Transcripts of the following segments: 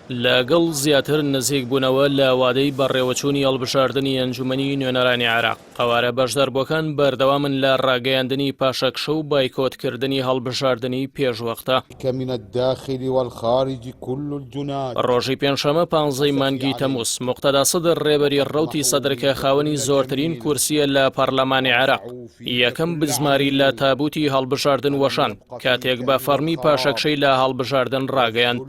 لەگەڵ زیاتر نزیک بوونەوە لە وادەی بەڕێوەچوونی هەڵبژاردننی ئەنجومەنی نوێنەرانی عێراق قەوارە بەشداربووەکان بەردەوامن لە ڕاگەیاندنی پاشەکشە و بایکۆتکردنی هەڵبژاردننی پێشوەختە. ڕۆژی پێنجشەمە 15 مانگی تەمووس موقتەدا سەدر ڕێبەری ڕەوتی سەدرکە خاوەنی زۆرترین کورسیە لە پەرلەمانی عێراق یەکەم بزماری لە تابوتی هەڵبژاردن وەشان کاتێک بە فەرمی پاشەکشەی لە هەڵبژاردن ڕاگەیاند.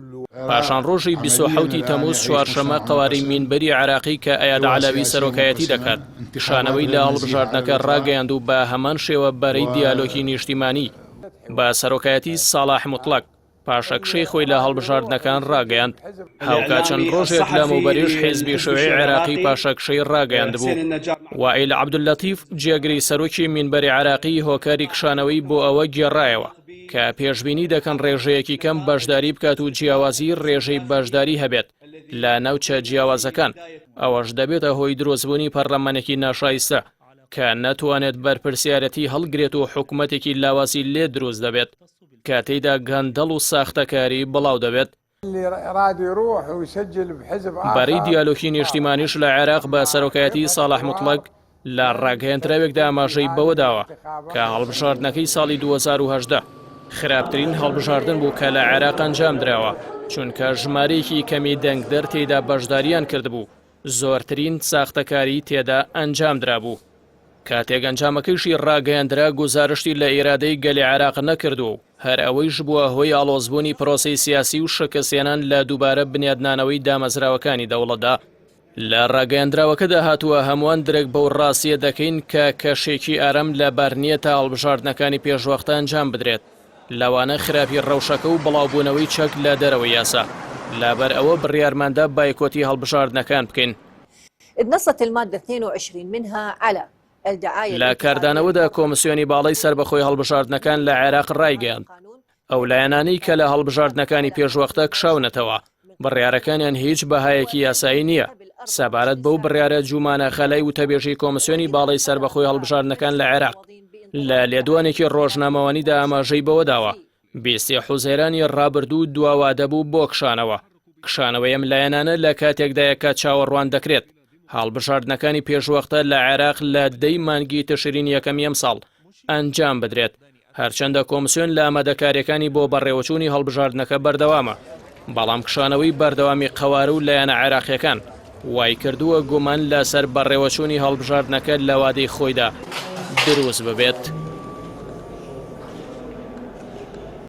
پاشان ڕۆژی 27 تەمووز چوارشەمە قەواری مینبەری عێراقی کە ئەیاد عەلاوی سەرۆکایەتی دەکات پیشانەوەی لە هەڵبژاردنەکە ڕاگەیاند و بە هەمان شێوە بەرەی دیالۆگی نیشتیمانی بە سەرۆکایەتی ساڵح موتڵەق پاشەکشەی خۆی لە هەڵبژاردنەکان ڕاگەیاند. هاوکا چەند ڕۆژێک لەمەوبەریش حیزبی شوێعی عێراقی پاشەکشەی ڕاگەیاند بوو. وائیل عەبدولەتیف جێگری سەرۆکی مینبەری عێراقی هۆکاری کشانەوەی بۆ ئەوە گێڕایەوە کە پێشبینی دەکەن ڕێژەیەکی کەم بەشداری بکات و جیاوازی ڕێژەی بەشداری هەبێت لە ناوچە جیاوازەکان ئەوەش دەبێتە هۆی دروستبوونی پەرلەمانێکی ناشایستە کە نەتوانێت بەرپرسیارەتی هەڵگرێت و حکوومەتێکی لاوازی لێ دروست دەبێت کە تێیدا گەندەڵ و ساختەکاری بڵاو دەبێت. بەرەی دیالۆگی نیشتیمانیش لە عێراق بە سەرۆکایەتی ساڵح موتڵەق لە ڕاگەیاندراوێکدا ئاماژەی بەوە داوە کە هەڵبژاردنەکەی ساڵی 2018 خراپترین هەڵبژاردن بوو کە لە عێراق ئەنجام درراوە چونکە ژمارەیەکی کەمی دەنگدەر تێدا بەشداریان کردبوو زۆرترین ساختەکاری تێدا ئەنجام درابوو. کاتێک ئەنجامەکەیشی ڕاگەیاندرا گوزارشتی لە ئێرادەی گەلی عێراق نەکردو هەر ئەوەیش بووە هۆی ئاڵۆزبوونی پرۆسەی سیاسی و شکستێنان لە دووبارە بنیادنانەوەی دامەزراوەکانی دەوڵەتدا. لە ڕاگەیاندراوەکەدا هاتووە هەمووان درێک بەو ڕاستیە دەکەین کە کەشێکی ئارەم لە بەرنیە تا هەڵبژاردنەکانی پێشوەختە ئەنجام بدرێت لەوانە خراپی ڕەوشەکە و بڵاوبوونەوەی چەک لە دەرەوە یاسا لەبەر ئەوە بڕیارماندا بایکۆتی هەڵبژاردنەکان بکەین. نصت المادة 22 منها على لە کاردانەوەدا کۆمسیۆنی باڵای سربەخۆی هەڵبژاردنەکان لە عێراق ڕایگەیاند ئەو لایەنانەی کە لە هەڵبژاردنەکانی پێشوەختە کشاونەتەوە بڕیارەکانیان هیچ بەهایەکی یاسایی نییە. سەبارەت بەو بڕیارە جومانە خەلای وتەبێژی کۆمسیۆنی باڵای سربەخۆی هەڵبژاردنەکان لە عێراق لە لێدوانێکی ڕۆژنامەوانیدا ئاماژەی بەوە داوە 20 حوزەیرانی ڕابردوو دواوادە بوو بۆ کشانەوەی ئەم لایەنانە لە کاتێکدایەکە چاوەڕوان دەکرێت هەڵبژاردنەکانی پێشوەختە لە عێراق لە 10 مانگی تشرین یەکەمی ئەم ساڵ ئەنجام بدرێت هەرچەندە کۆمسیۆن لە ئامادەکاریەکانی بۆ بەڕێوەچوونی هەڵبژاردنەکە بەردەوامە بەڵام کشانەوەی بەردەوامی قەوارە و لایەنە عێراقیەکان وای کردووە گومان لەسەر بەڕێوەچوونی هەڵبژاردنەکە لە وادەی خۆیدا دروست ببێت.